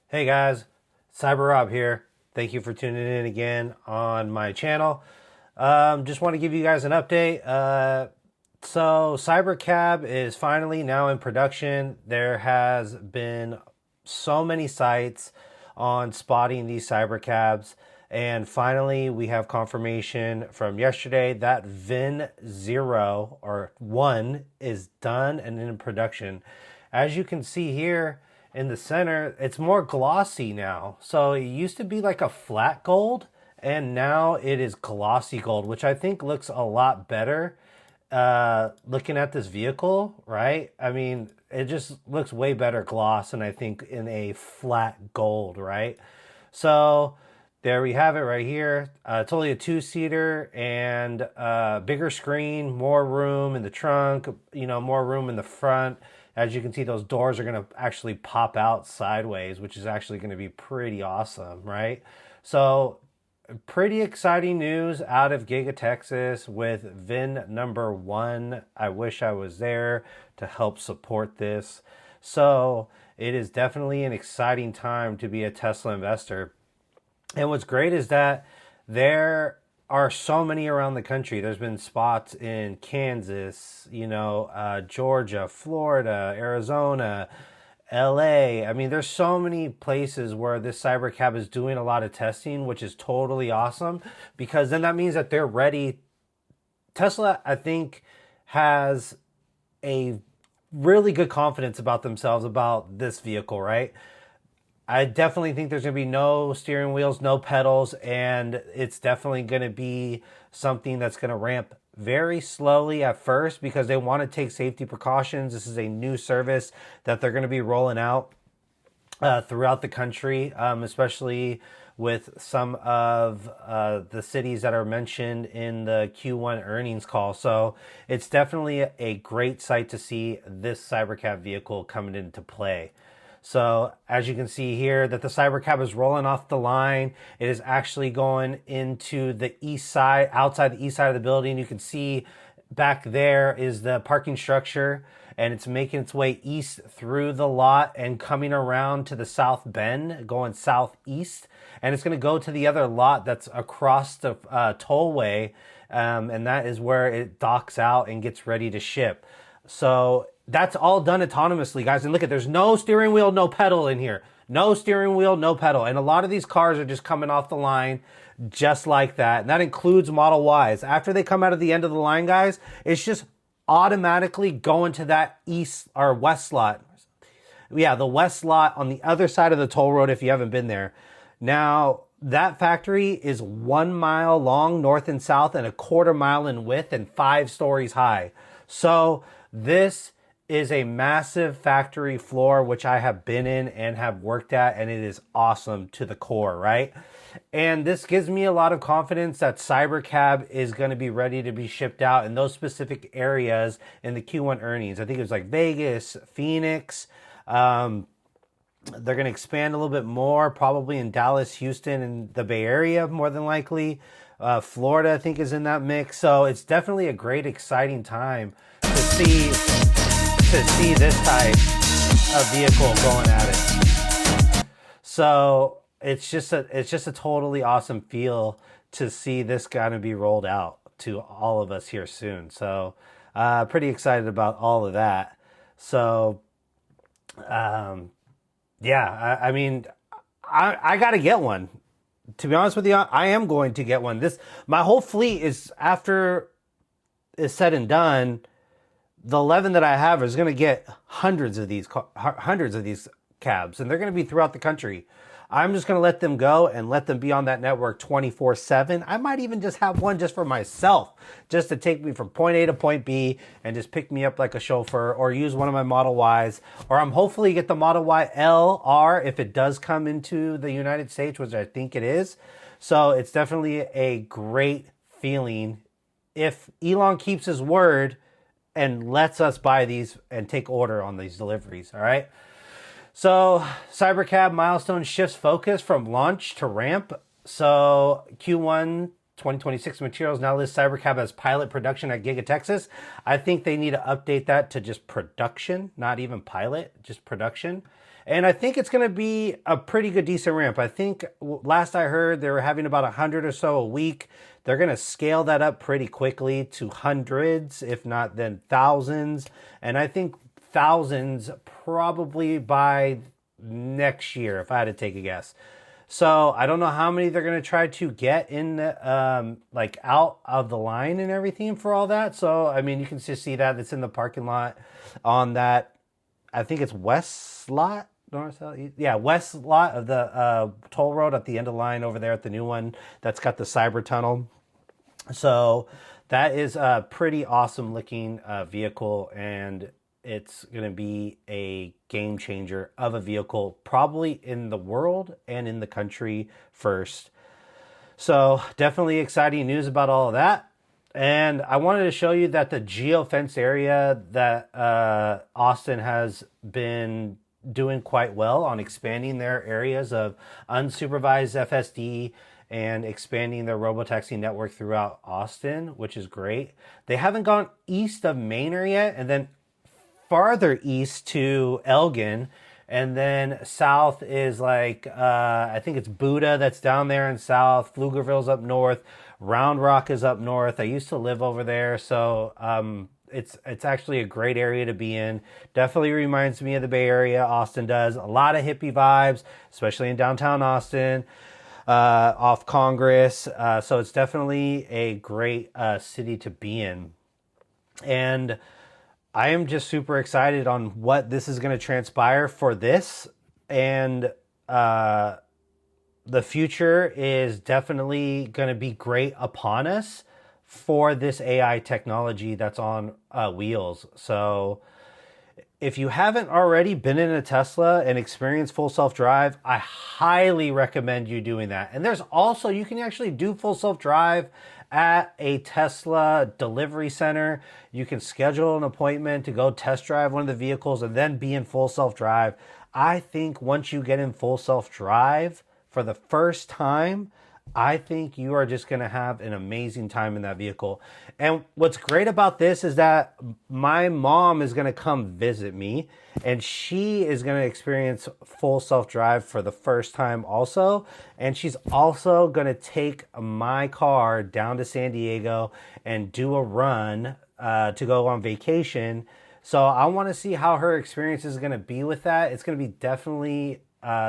Hey guys, Cyber Rob here. Thank you for tuning in again on my channel. Just want to give you guys an update. So Cybercab is finally now in production. There has been so many sites on spotting these Cybercabs, and finally we have confirmation from yesterday that VIN Zero or One is done and in production. As you can see here in the center, it's more glossy now. So it used to be like a flat gold, and now it is glossy gold, which I think looks a lot better looking at this vehicle, right? I mean, it just looks way better gloss, and I think in a flat gold, right? So there we have it right here. It's only a two-seater and bigger screen, more room in the trunk, more room in the front. As you can see, those doors are going to actually pop out sideways, which is actually going to be pretty awesome, right? So pretty exciting news out of Giga Texas with VIN number 1. I wish I was there to help support this. So it is definitely an exciting time to be a Tesla investor. And what's great is that there are so many around the country. There's been spots in Kansas, Georgia, Florida, Arizona, LA. I mean, there's so many places where this Cybercab is doing a lot of testing, which is totally awesome because then that means that they're ready. Tesla, I think, has a really good confidence about themselves about this vehicle, right? I definitely think there's going to be no steering wheels, no pedals, and it's definitely going to be something that's going to ramp very slowly at first because they want to take safety precautions. This is a new service that they're going to be rolling out throughout the country, especially with some of the cities that are mentioned in the Q1 earnings call. So it's definitely a great sight to see this Cybercab vehicle coming into play. So as you can see here that the Cybercab is rolling off the line. It is actually going into the east side, outside the east side of the building. You can see back there is the parking structure, and it's making its way east through the lot and coming around to the south bend, going southeast. And it's going to go to the other lot that's across the tollway, and that is where it docks out and gets ready to ship. So that's all done autonomously, guys. And look at, there's no steering wheel, no pedal in here. No steering wheel, no pedal. And a lot of these cars are just coming off the line just like that. And that includes Model Ys. After they come out of the end of the line, guys, it's just automatically going to that east or west slot. Yeah, the west slot on the other side of the toll road if you haven't been there. Now, that factory is 1 mile long, north and south, and a 1/4 mile in width and 5 stories high. So this is a massive factory floor, which I have been in and have worked at, and it is awesome to the core, right? And this gives me a lot of confidence that Cybercab is going to be ready to be shipped out in those specific areas in the Q1 earnings. I think it was like Vegas, Phoenix. They're going to expand a little bit more, probably in Dallas, Houston, and the Bay Area, more than likely. Florida, I think, is in that mix. So it's definitely a great, exciting time to see this type of vehicle going at it. So it's just a totally awesome feel to see this gonna be rolled out to all of us here soon. So pretty excited about all of that. So yeah, I mean, I gotta get one. To be honest with you, I am going to get one. My whole fleet is, after is said and done, the 11 that I have is going to get hundreds of these cabs, and they're going to be throughout the country. I'm just going to let them go and let them be on that network 24/7. I might even just have one just for myself, just to take me from point A to point B and just pick me up like a chauffeur, or use one of my Model Ys, or I'm hopefully get the Model Y LR if it does come into the United States, which I think it is. So it's definitely a great feeling if Elon keeps his word and lets us buy these and take order on these deliveries, all right? So Cybercab milestone shifts focus from launch to ramp. So Q1 2026 materials now list Cybercab as pilot production at Giga Texas. I think they need to update that to just production, not even pilot, just production. And I think it's going to be a pretty good, decent ramp. I think last I heard they were having about 100 or so a week. They're going to scale that up pretty quickly to hundreds, if not then thousands. And I think thousands probably by next year, if I had to take a guess. So I don't know how many they're going to try to get in, like out of the line and everything for all that. So, I mean, you can just see that it's in the parking lot on that. I think it's west lot. North, south, east. Yeah, west lot of the toll road at the end of the line over there at the new one that's got the cyber tunnel. So that is a pretty awesome looking vehicle, and it's going to be a game changer of a vehicle, probably in the world and in the country first. So definitely exciting news about all of that. And I wanted to show you that the geofence area that Austin has been doing quite well on expanding their areas of unsupervised FSD and expanding their Robotaxi network throughout Austin, which is great. They haven't gone east of Manor yet, and then farther east to Elgin, and then south is like, I think it's Buda that's down there in south, Pflugerville's up north, Round Rock is up north. I used to live over there, so it's actually a great area to be in. Definitely reminds me of the Bay Area. Austin does. A lot of hippie vibes, especially in downtown Austin, off Congress. So it's definitely a great city to be in. And I am just super excited on what this is going to transpire for this. And the future is definitely going to be great upon us for this AI technology that's on wheels. So if you haven't already been in a Tesla and experienced full self-drive, I highly recommend you doing that. And there's also, you can actually do full self-drive at a Tesla delivery center. You can schedule an appointment to go test drive one of the vehicles and then be in full self-drive. I think once you get in full self-drive for the first time, I think you are just going to have an amazing time in that vehicle. And what's great about this is that my mom is going to come visit me, and she is going to experience full self-drive for the first time also. And she's also going to take my car down to San Diego and do a run to go on vacation. So I want to see how her experience is going to be with that. It's going to be definitely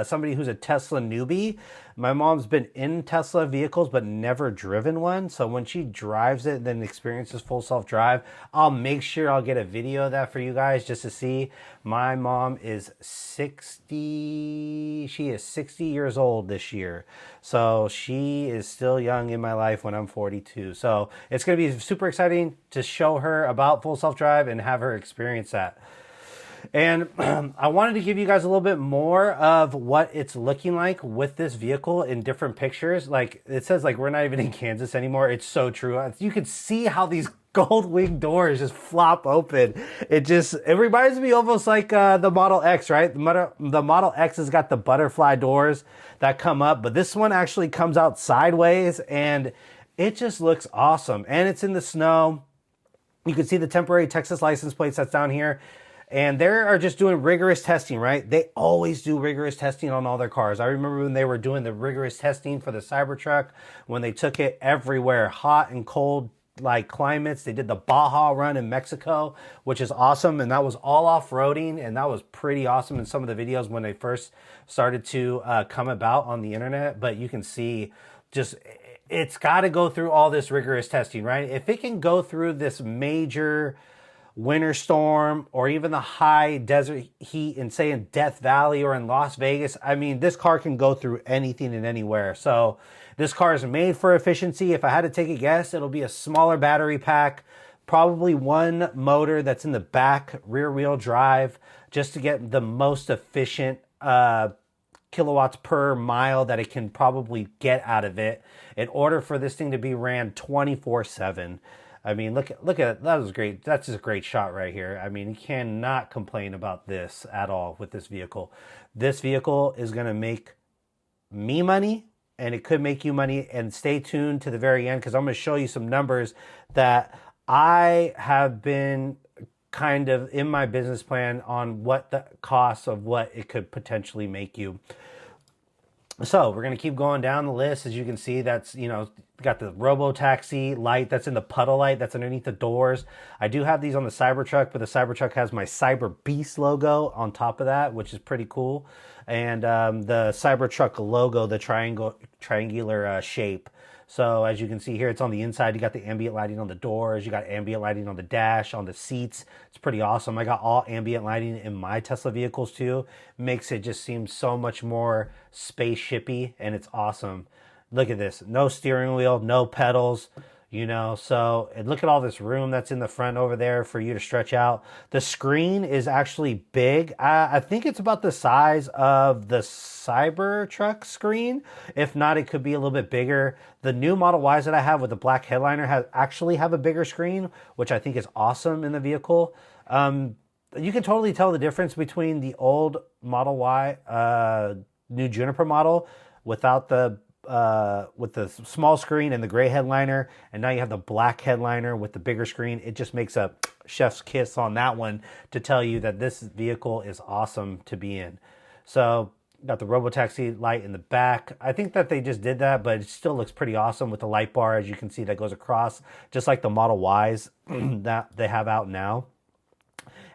somebody who's a Tesla newbie. My mom's been in Tesla vehicles but never driven one. So when she drives it and then experiences full self-drive, I'll make sure I'll get a video of that for you guys just to see. My mom is 60. She is 60 years old this year. So she is still young in my life when I'm 42. So it's going to be super exciting to show her about full self-drive and have her experience that. And I wanted to give you guys a little bit more of what it's looking like with this vehicle in different pictures. Like it says, like we're not even in Kansas anymore. It's so true. You can see how these gold wing doors just flop open. It reminds me almost like the Model X, right? The Model X has got the butterfly doors that come up, but this one actually comes out sideways, and it just looks awesome. And it's in the snow. You can see the temporary Texas license plates that's down here. And they are just doing rigorous testing, right? They always do rigorous testing on all their cars. I remember when they were doing the rigorous testing for the Cybertruck, when they took it everywhere, hot and cold like climates. They did the Baja run in Mexico, which is awesome. And that was all off-roading, and that was pretty awesome in some of the videos when they first started to come about on the internet. But you can see just, it's got to go through all this rigorous testing, right? If it can go through this major winter storm or even the high desert heat in, say, in Death Valley or in Las Vegas, I mean, this car can go through anything and anywhere. So this car is made for efficiency. If I had to take a guess, it'll be a smaller battery pack, probably one motor that's in the back, rear wheel drive, just to get the most efficient kilowatts per mile that it can probably get out of it in order for this thing to be ran 24/7. I mean, look at that was great. That's just a great shot right here. I mean, you cannot complain about this at all with this vehicle. This vehicle is going to make me money, and it could make you money. And stay tuned to the very end, because I'm going to show you some numbers that I have been kind of in my business plan on what the cost of what it could potentially make you. So we're going to keep going down the list. As you can see, that's, got the Robotaxi light that's in the puddle light that's underneath the doors. I do have these on the Cybertruck, but the Cybertruck has my Cyber Beast logo on top of that, which is pretty cool. And the Cybertruck logo, the triangular shape. So as you can see here, it's on the inside. You got the ambient lighting on the doors. You got ambient lighting on the dash, on the seats. It's pretty awesome. I got all ambient lighting in my Tesla vehicles too. Makes it just seem so much more spaceshipy, and it's awesome. Look at this. No steering wheel, no pedals. So and look at all this room that's in the front over there for you to stretch out. The screen is actually big. I think it's about the size of the Cybertruck screen. If not, it could be a little bit bigger. The new Model Ys that I have with the black headliner actually have a bigger screen, which I think is awesome in the vehicle. You can totally tell the difference between the old Model Y, new Juniper model without with the small screen and the gray headliner, and now you have the black headliner with the bigger screen. It just makes a chef's kiss on that one to tell you that this vehicle is awesome to be in. So got the Robotaxi light in the back. I think that they just did that, but it still looks pretty awesome with the light bar, as you can see, that goes across, just like the Model Ys that they have out now.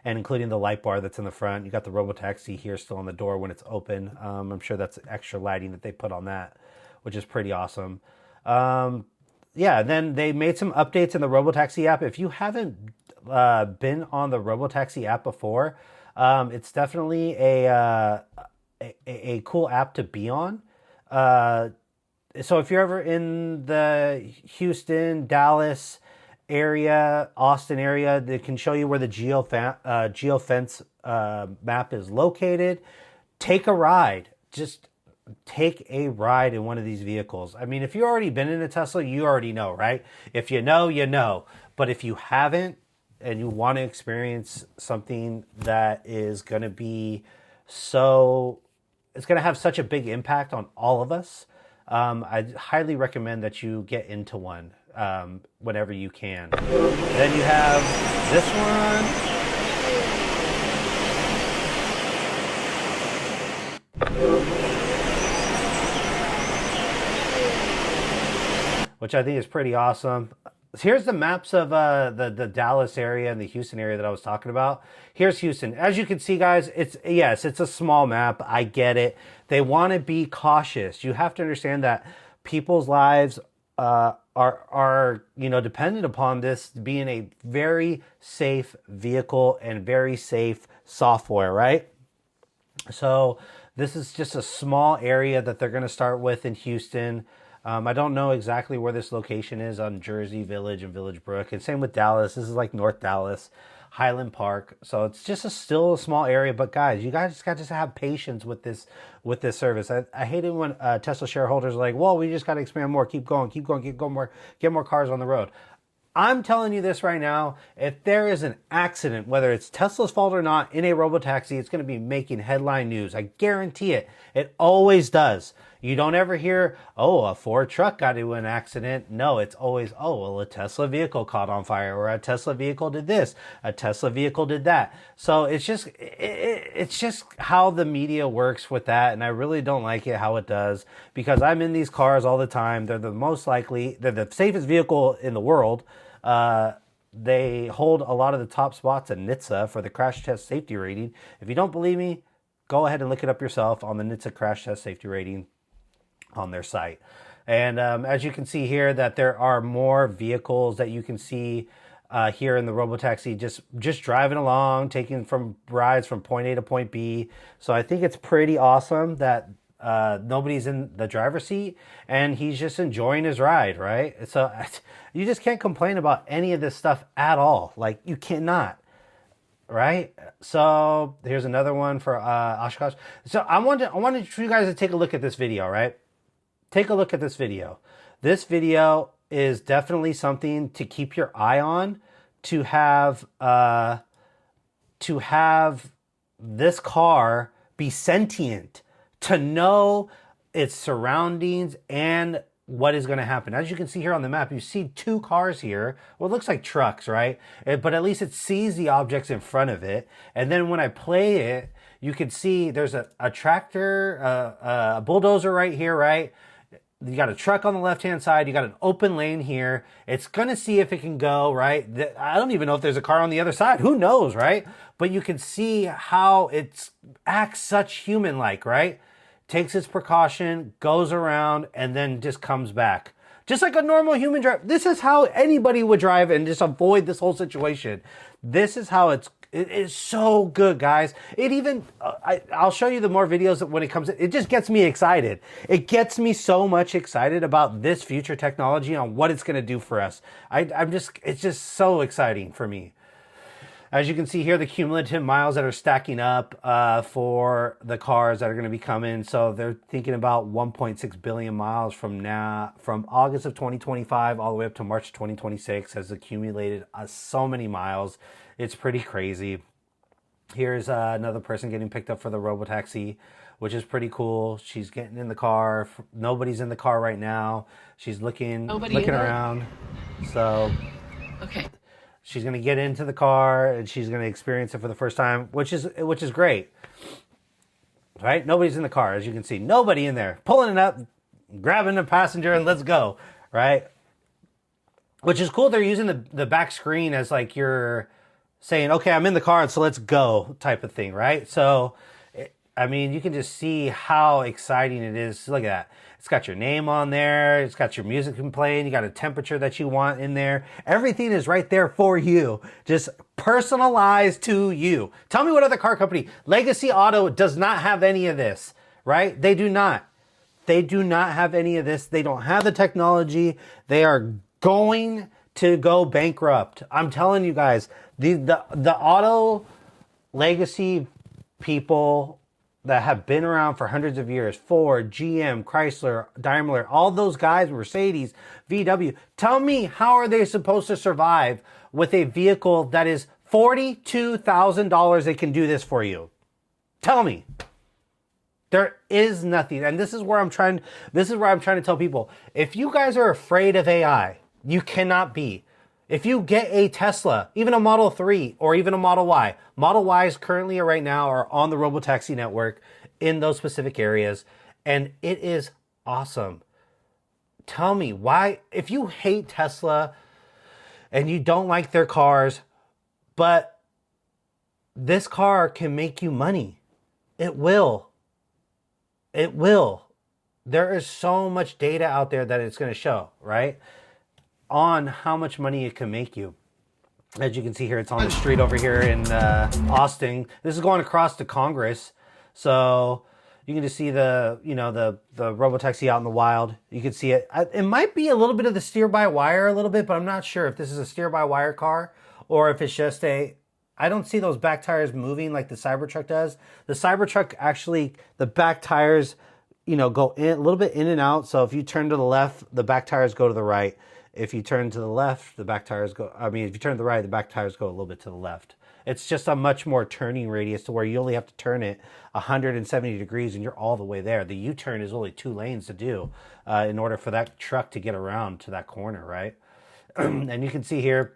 And including the light bar that's in the front. You got the Robotaxi here still on the door when it's open. I'm sure that's extra lighting that they put on that, which is pretty awesome. Then they made some updates in the Robotaxi app. If you haven't been on the Robotaxi app before, it's definitely a cool app to be on. So if you're ever in the Houston, Dallas area, Austin area, they can show you where the geofence map is located. Take a ride. Just take a ride in one of these vehicles. I mean, if you've already been in a Tesla, you already know, right? If you know, you know. But if you haven't and you want to experience something that is going to be it's going to have such a big impact on all of us, I highly recommend that you get into one whenever you can. Then you have this one. Which I think is pretty awesome. Here's the maps of the Dallas area and the Houston area that I was talking about. Here's Houston. As you can see, guys, it's a small map. I get it. They want to be cautious. You have to understand that people's lives are dependent upon this being a very safe vehicle and very safe software, right? So this is just a small area that they're going to start with in Houston. I don't know exactly where this location is on Jersey Village and Village Brook. And same with Dallas. This is like North Dallas, Highland Park. So it's just still a small area. But guys, you guys got to have patience with this service. I hate it when Tesla shareholders are like, well, we just got to expand more. Keep going more, get more cars on the road. I'm telling you this right now, if there is an accident, whether it's Tesla's fault or not, in a Robotaxi, it's going to be making headline news. I guarantee it. It always does. You don't ever hear, oh, a Ford truck got into an accident. No, it's always, oh, well, a Tesla vehicle caught on fire, or a Tesla vehicle did this, a Tesla vehicle did that. So it's just how the media works with that, and I really don't like it how it does, because I'm in these cars all the time. They're the safest vehicle in the world. They hold a lot of the top spots in NHTSA for the crash test safety rating. If you don't believe me, go ahead and look it up yourself on the NHTSA crash test safety rating on their site. And as you can see here, that there are more vehicles that you can see here in the Robotaxi just driving along, taking rides from point A to point B. So I think it's pretty awesome that nobody's in the driver's seat and he's just enjoying his ride, right? So you just can't complain about any of this stuff at all. Like, you cannot, right? So here's another one for Oshkosh. So I wanted you guys to take a look at this video, right? Take a look at this video. This video is definitely something to keep your eye on, to have this car be sentient, to know its surroundings and what is going to happen. As you can see here on the map, you see two cars here. Well, it looks like trucks, right? But at least it sees the objects in front of it. And then when I play it, you can see there's a tractor, a bulldozer right here, right? You got a truck on the left-hand side. You got an open lane here. It's going to see if it can go, right? I don't even know if there's a car on the other side. Who knows, right? But you can see how it acts such human-like, right? Takes its precaution, goes around, and then just comes back. Just like a normal human drive. This is how anybody would drive and just avoid this whole situation. This is how it is so good, guys. It even, I'll show you the more videos when it comes, it just gets me excited. It gets me so much excited about this future technology and what it's going to do for us. It's just so exciting for me. As you can see here, the cumulative miles that are stacking up for the cars that are going to be coming. So they're thinking about 1.6 billion miles from August of 2025 all the way up to March 2026 has accumulated so many miles. It's pretty crazy. Here's another person getting picked up for the Robotaxi, which is pretty cool. She's getting in the car. Nobody's in the car right now. She's looking around. So okay. She's going to get into the car and she's going to experience it for the first time, which is great. Right? Nobody's in the car, as you can see. Nobody in there. Pulling it up, grabbing the passenger, and let's go. Right? Which is cool. They're using the back screen as like you're saying, okay, I'm in the car, so let's go type of thing, right? So, I mean, you can just see how exciting it is. Look at that. It's got your name on there. It's got your music playing. You got a temperature that you want in there. Everything is right there for you. Just personalized to you. Tell me what other car company. Legacy Auto does not have any of this, right? They do not. They do not have any of this. They don't have the technology. They are going to go bankrupt. I'm telling you guys, the auto legacy people that have been around for hundreds of years, Ford, GM, Chrysler, Daimler, all those guys, Mercedes, VW, tell me how are they supposed to survive with a vehicle that is $42,000 that can do this for you? Tell me. There is nothing. And this is where I'm trying to tell people, if you guys are afraid of AI, you cannot be. If you get a Tesla, even a Model 3 or even a Model Y, Model Ys currently right now are on the Robotaxi network in those specific areas, and it is awesome. Tell me why, if you hate Tesla and you don't like their cars, but this car can make you money. It will. It will. There is so much data out there that it's going to show, right? On how much money it can make you. As you can see here, it's on the street over here in Austin. This is going across to Congress. So you can just see the Robotaxi out in the wild. You can see it. It might be a little bit of the steer-by-wire a little bit, but I'm not sure if this is a steer-by-wire car or if it's just a... I don't see those back tires moving like the Cybertruck does. The Cybertruck actually, the back tires, go in a little bit in and out. So if you turn to the left, the back tires go to the right. If you turn to the left, the back tires go... if you turn to the right, the back tires go a little bit to the left. It's just a much more turning radius to where you only have to turn it 170 degrees and you're all the way there. The U-turn is only 2 lanes to do in order for that truck to get around to that corner, right? And you can see here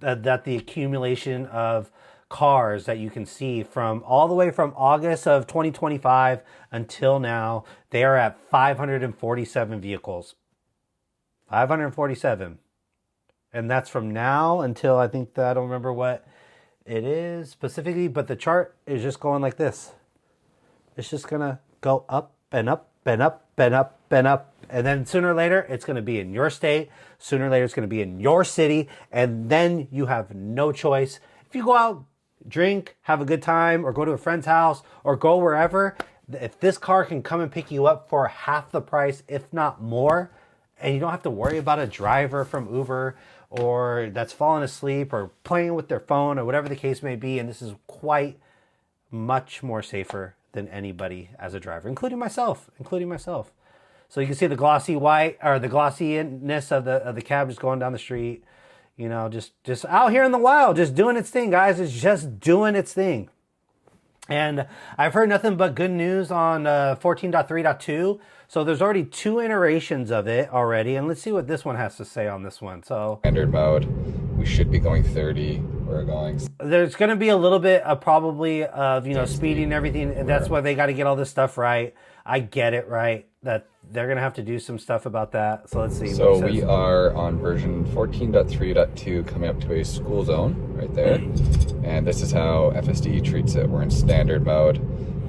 that the accumulation of cars that you can see from all the way from August of 2025 until now, they are at 547 vehicles. 547. And that's from now until I think I don't remember what it is specifically, but the chart is just going like this. It's just going to go up and up and up and up and up. And then sooner or later, it's going to be in your state. Sooner or later, it's going to be in your city. And then you have no choice. If you go out, drink, have a good time, or go to a friend's house, or go wherever, if this car can come and pick you up for half the price, if not more, and you don't have to worry about a driver from Uber or that's fallen asleep or playing with their phone or whatever the case may be. And this is quite much more safer than anybody as a driver, including myself. So you can see the glossy white or the glossiness of the cab just going down the street, just out here in the wild, just doing its thing, guys. It's just doing its thing. And I've heard nothing but good news on 14.3.2. So there's already 2 iterations of it already. And let's see what this one has to say on this one. So standard mode, we should be going 30. We're going. There's going to be a little bit of probably of, speeding and everything. And that's why they got to get all this stuff right. I get it, right? That they're going to have to do some stuff about that. So let's see. So we are on version 14.3.2 coming up to a school zone right there. And this is how FSD treats it. We're in standard mode.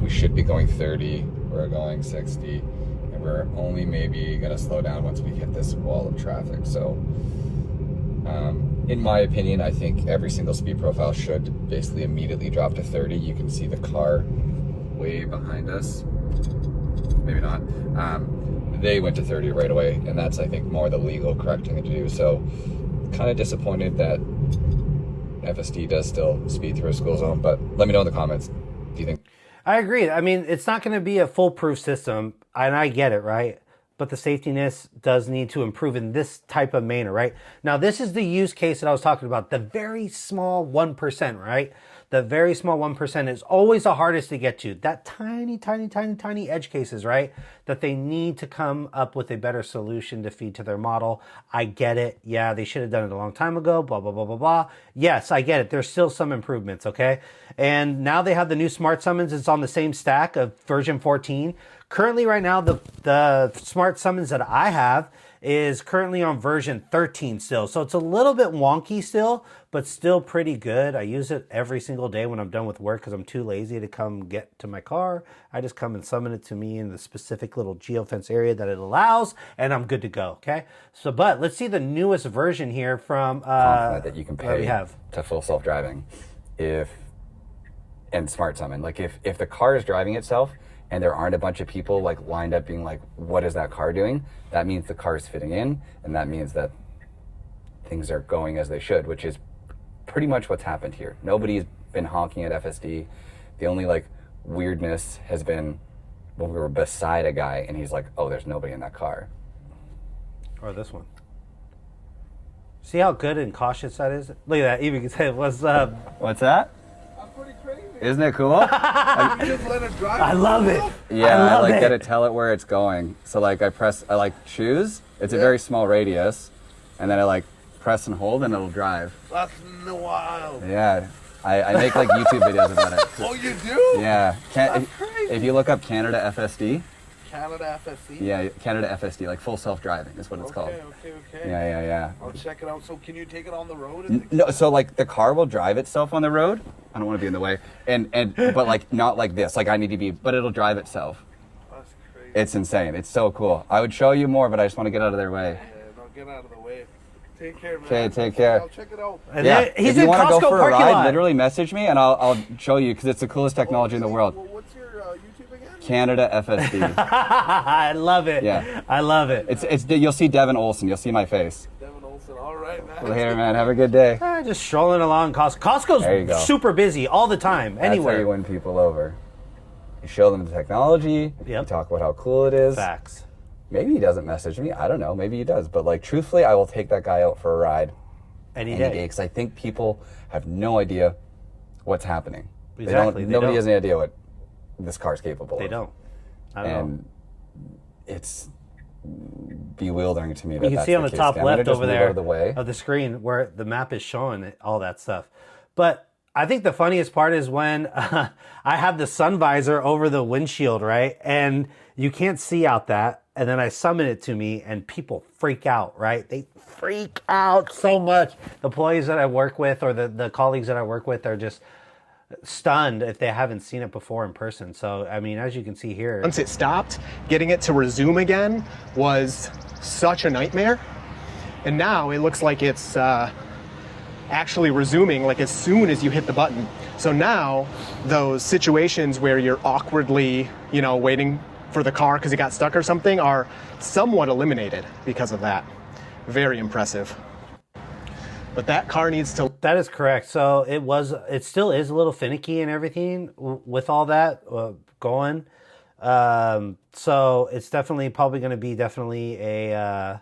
We should be going 30. We're going 60. And we're only maybe going to slow down once we hit this wall of traffic. So in my opinion, I think every single speed profile should basically immediately drop to 30. You can see the car way behind us. Maybe not. They went to 30 right away, and that's, I think, more the legal correct thing to do. So kind of disappointed that FSD does still speed through a school zone, but let me know in the comments. Do you think? I agree. I mean, it's not going to be a foolproof system, and I get it, right? But the safetiness does need to improve in this type of manner, right? Now, this is the use case that I was talking about, the very small 1%, right? The very small 1% is always the hardest to get to. That tiny, tiny, tiny, tiny edge cases, right? That they need to come up with a better solution to feed to their model. I get it. Yeah, they should have done it a long time ago, blah, blah, blah, blah, blah. Yes, I get it. There's still some improvements, okay? And now they have the new smart summons. It's on the same stack of version 14. Currently, right now, the smart summons that I have is currently on version 13 still. So it's a little bit wonky still, but still pretty good. I use it every single day when I'm done with work because I'm too lazy to come get to my car. I just come and summon it to me in the specific little geofence area that it allows, and I'm good to go, okay? So, but let's see the newest version here from... that you can pay we have. to full self-driving and smart summon. Like if the car is driving itself, and there aren't a bunch of people like lined up being like, what is that car doing? That means the car is fitting in, and that means that things are going as they should, which is pretty much what's happened here. Nobody's been honking at FSD. The only like weirdness has been when we were beside a guy and he's like, oh, there's nobody in that car. Or this one. See how good and cautious that is? Look at that. Even can say, what's up? What's that? Isn't it cool? You just let it drive. I love it. Yeah, I like gotta tell it where it's going. So like I like choose. It's a very small radius, and then I like press and hold, and it'll drive. That's wild. Yeah, I make like YouTube videos about it. Oh, you do? Yeah. That's crazy. If you look up Canada FSD. Canada FSD? Yeah, Canada FSD, like full self-driving is what it's called. Okay. Yeah. I'll check it out. So can you take it on the road? No, so like the car will drive itself on the road. I don't want to be in the way. And but like not like this. Like I need to be, but it'll drive itself. That's crazy. It's insane. It's so cool. I would show you more, but I just want to get out of their way. Yeah, no, get out of the way. Take care, man. Okay, take care. I'll check it out. And Yeah, he's if you in want to Costco go for a parking ride, lot. literally message me and I'll show you because it's the coolest technology in the world. What's your YouTube again? Canada FSD. I love it. Yeah. I love it. It's you'll see Devin Olson. You'll see my face. Devin Olson. All right, man. Later, man. Have a good day. Just strolling along Costco. There you go. Costco's super busy all the time. That's how you Anywhere. win people over. You show them the technology. Yep. You talk about how cool it is. Facts. Maybe he doesn't message me. I don't know. Maybe he does. But like, truthfully, I will take that guy out for a ride Any any day. day because I think people have no idea what's happening. Exactly. They Nobody don't. has any idea what this car's capable They of. don't. I don't know. And it's bewildering to me that You can that's see on the case. top I'm gonna left just over move there out of the way. of the screen where the map is showing it, all that stuff. But I think the funniest part is when I have the sun visor over the windshield, right? And you can't see out that. And then I summon it to me and people freak out, right? They freak out so much. The employees that I work with or the colleagues that I work with are just stunned if they haven't seen it before in person. So, I mean, as you can see here. Once it stopped, getting it to resume again was such a nightmare. And now it looks like it's actually resuming like as soon as you hit the button. So now those situations where you're awkwardly, waiting for the car because it got stuck or something are somewhat eliminated because of that. Very impressive. But that car needs to... That is correct. So it still is a little finicky and everything with all that going. So it's definitely probably going to be a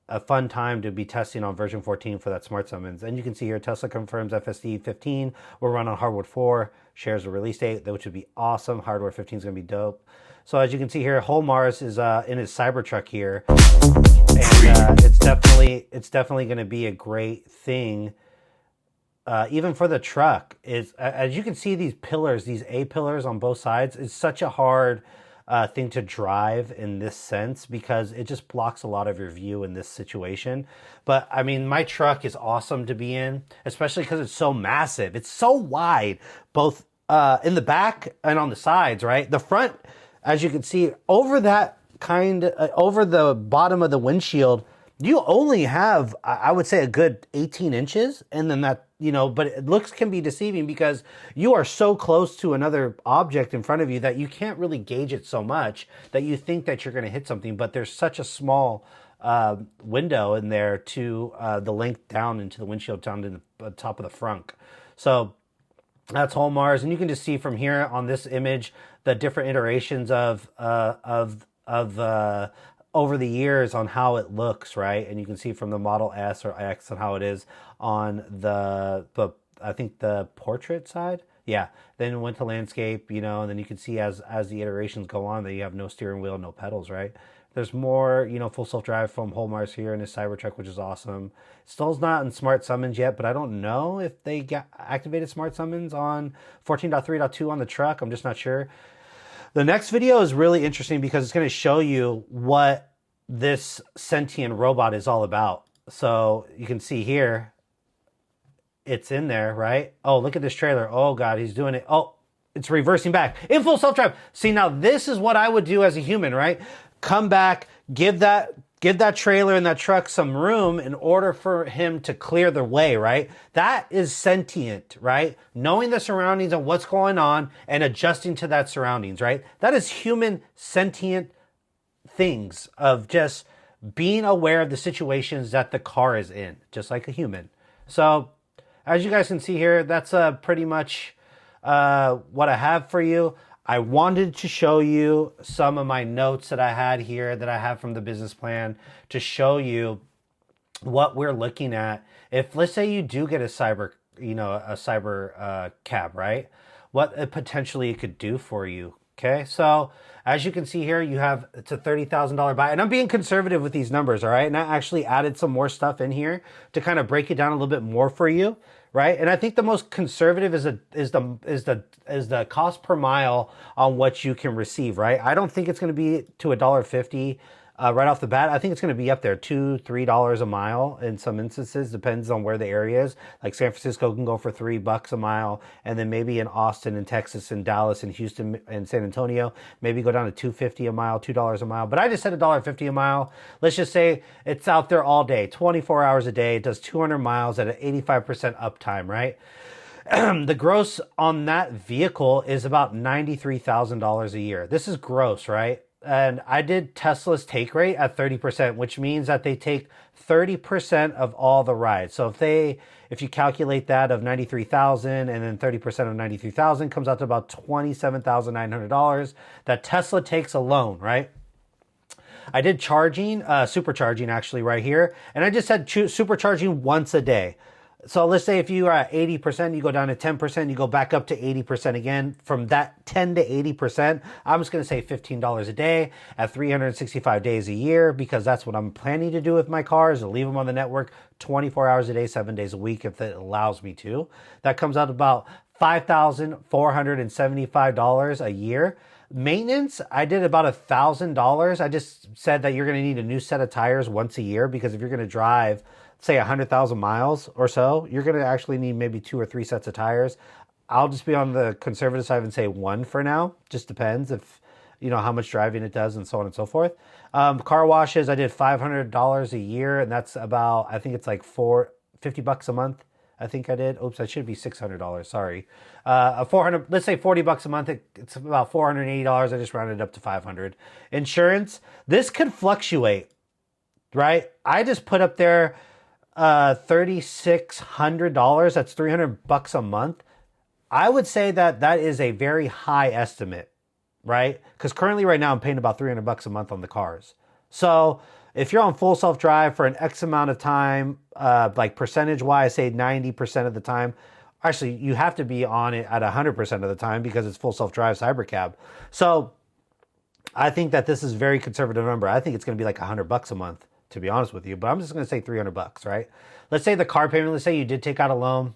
a fun time to be testing on version 14 for that smart summons. And you can see here, Tesla confirms FSD 15 will run on hardware 4, shares the release date, which would be awesome. Hardware 15 is going to be dope. So as you can see here, whole Mars is in his Cybertruck here, and it's definitely going to be a great thing. Even for the truck, is as you can see, these pillars, these A pillars on both sides, is such a hard thing to drive in this sense, because it just blocks a lot of your view in this situation. But I mean, my truck is awesome to be in, especially because it's so massive. It's so wide, both in the back and on the sides, right? The front, as you can see, over that over the bottom of the windshield, you only have, I would say, a good 18 inches. And then that, but it looks can be deceiving because you are so close to another object in front of you that you can't really gauge it so much that you think that you're going to hit something. But there's such a small window in there to the length down into the windshield, down to the top of the front. So that's whole Mars. And you can just see from here on this image the different iterations of over the years on how it looks, right? And you can see from the Model S or X and how it is on the I think the portrait side. Yeah. Then it went to landscape, and then you can see as the iterations go on that you have no steering wheel, no pedals, right? There's more, full self-drive from whole Mars here in his Cybertruck, which is awesome. Still's not in smart summons yet, but I don't know if they activated smart summons on 14.3.2 on the truck. I'm just not sure. The next video is really interesting because it's going to show you what this sentient robot is all about. So you can see here, it's in there, right? Oh, look at this trailer. Oh God, he's doing it. Oh, it's reversing back in full self-drive. See, now this is what I would do as a human, right? Come back, give that trailer and that truck some room in order for him to clear the way, right? That is sentient, right? Knowing the surroundings and what's going on and adjusting to that surroundings, right? That is human sentient things of just being aware of the situations that the car is in, just like a human. So as you guys can see here, that's pretty much what I have for you. I wanted to show you some of my notes that I had here that I have from the business plan to show you what we're looking at. If let's say you do get a cyber cab, right? What it potentially could do for you. Okay, so as you can see here, it's a $30,000 buy, and I'm being conservative with these numbers, all right? And I actually added some more stuff in here to kind of break it down a little bit more for you, right? And I think the most conservative is the cost per mile on what you can receive, right? I don't think it's going to be to $1.50 right off the bat. I think it's going to be up there, $2, $3 a mile in some instances. Depends on where the area is. Like San Francisco can go for $3 a mile, and then maybe in Austin and Texas and Dallas and Houston and San Antonio, maybe go down to $2.50 a mile, $2 a mile. But I just said $1.50 a mile. Let's just say it's out there all day, 24 hours a day. It does 200 miles at an 85% uptime, right? The gross on that vehicle is about $93,000 a year. This is gross, right? And I did Tesla's take rate at 30%, which means that they take 30% of all the rides. So if you calculate that of 93,000 and then 30% of 93,000 comes out to about $27,900 that Tesla takes alone, right? I did charging, supercharging actually right here. And I just said supercharging once a day. So let's say if you are at 80%, you go down to 10%, you go back up to 80% again. From that 10 to 80%, I'm just going to say $15 a day at 365 days a year, because that's what I'm planning to do with my cars, to leave them on the network 24 hours a day, 7 days a week if it allows me to. That comes out about $5,475 a year. Maintenance, I did about $1,000. I just said that you're going to need a new set of tires once a year, because if you're going to drive, say 100,000 miles or so, you're going to actually need maybe 2 or 3 sets of tires. I'll just be on the conservative side and say 1 for now. Just depends if, how much driving it does and so on and so forth. Car washes, I did $500 a year, and that's about, I think it's like $50 a month. I think I did. Oops, I should be $600. Sorry. 400, let's say $40 a month. It's about $480. I just rounded up to 500. Insurance, this could fluctuate, right? I just put up there $3,600. That's $300 a month. I would say that is a very high estimate, right? Because currently right now I'm paying about $300 a month on the cars. So if you're on full self-drive for an X amount of time, like percentage-wise, say 90% of the time, actually, you have to be on it at 100% of the time because it's full self-drive Cybercab. So I think that this is a very conservative number. I think it's going to be like $100 a month, to be honest with you. But I'm just going to say $300, right? Let's say the car payment, let's say you did take out a loan,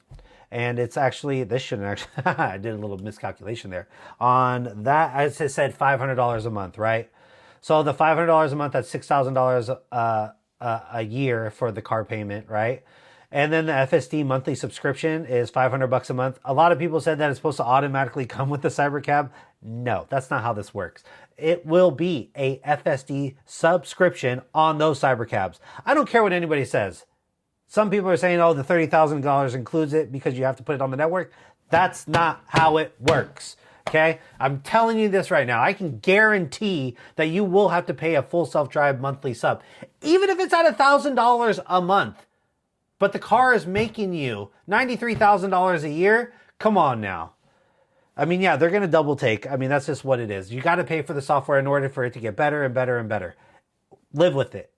and it's actually, this shouldn't actually, I did a little miscalculation there. On that, I said $500 a month, right? So the $500 a month, that's $6,000 a year for the car payment, right? And then the FSD monthly subscription is $500 a month. A lot of people said that it's supposed to automatically come with the Cybercab. No, that's not how this works. It will be a FSD subscription on those Cybercabs. I don't care what anybody says. Some people are saying, oh, the $30,000 includes it because you have to put it on the network. That's not how it works. Okay? I'm telling you this right now. I can guarantee that you will have to pay a full self-drive monthly sub, even if it's at $1,000 a month. But the car is making you $93,000 a year. Come on now. I mean, yeah, they're going to double take. I mean, that's just what it is. You got to pay for the software in order for it to get better and better and better. Live with it.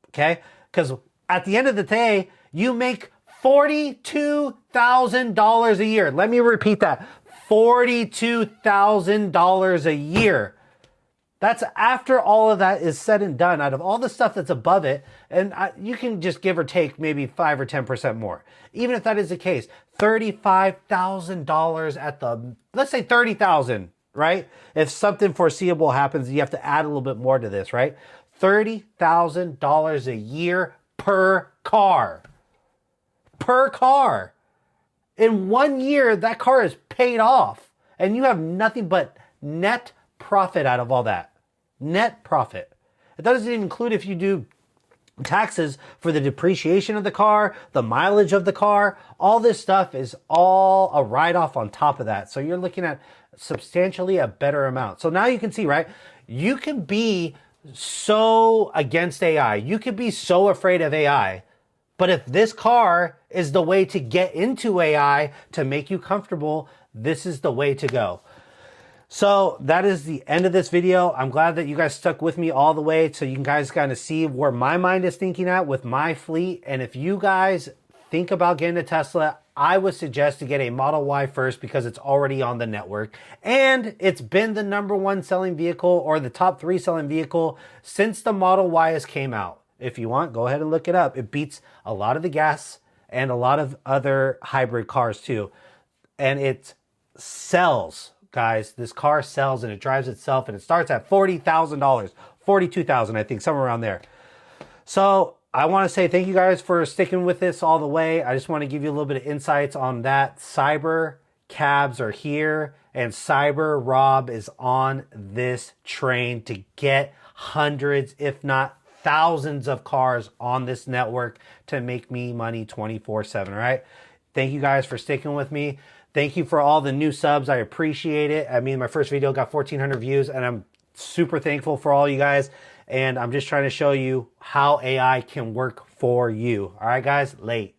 Okay? Because at the end of the day, you make $42,000 a year. Let me repeat that. $42,000 a year. That's after all of that is said and done, out of all the stuff that's above it, and you can just give or take maybe 5 or 10% more. Even if that is the case, $35,000 at the, let's say $30,000, right? If something foreseeable happens, you have to add a little bit more to this, right? $30,000 a year per car. Per car. In 1 year, that car is paid off, and you have nothing but net profit out of all that. Net profit. It doesn't even include if you do taxes for the depreciation of the car, the mileage of the car. All this stuff is all a write-off on top of that. So you're looking at substantially a better amount. So now you can see, right? You can be so against AI. You could be so afraid of AI. But if this car is the way to get into AI to make you comfortable, this is the way to go. So that is the end of this video. I'm glad that you guys stuck with me all the way so you guys kind of see where my mind is thinking at with my fleet. And if you guys think about getting a Tesla, I would suggest to get a Model Y first because it's already on the network. And it's been the #1 selling vehicle or the top 3 selling vehicle since the Model Y has came out. If you want, go ahead and look it up. It beats a lot of the gas and a lot of other hybrid cars too. And it sells. Guys, this car sells and it drives itself and it starts at $40,000, $42,000, I think, somewhere around there. So I want to say thank you guys for sticking with this all the way. I just want to give you a little bit of insights on that. Cybercabs are here and Cyber Rob is on this train to get hundreds, if not thousands of cars on this network to make me money 24/7, all right? Thank you guys for sticking with me. Thank you for all the new subs. I appreciate it. I mean, my first video got 1,400 views, and I'm super thankful for all you guys. And I'm just trying to show you how AI can work for you. All right, guys, late.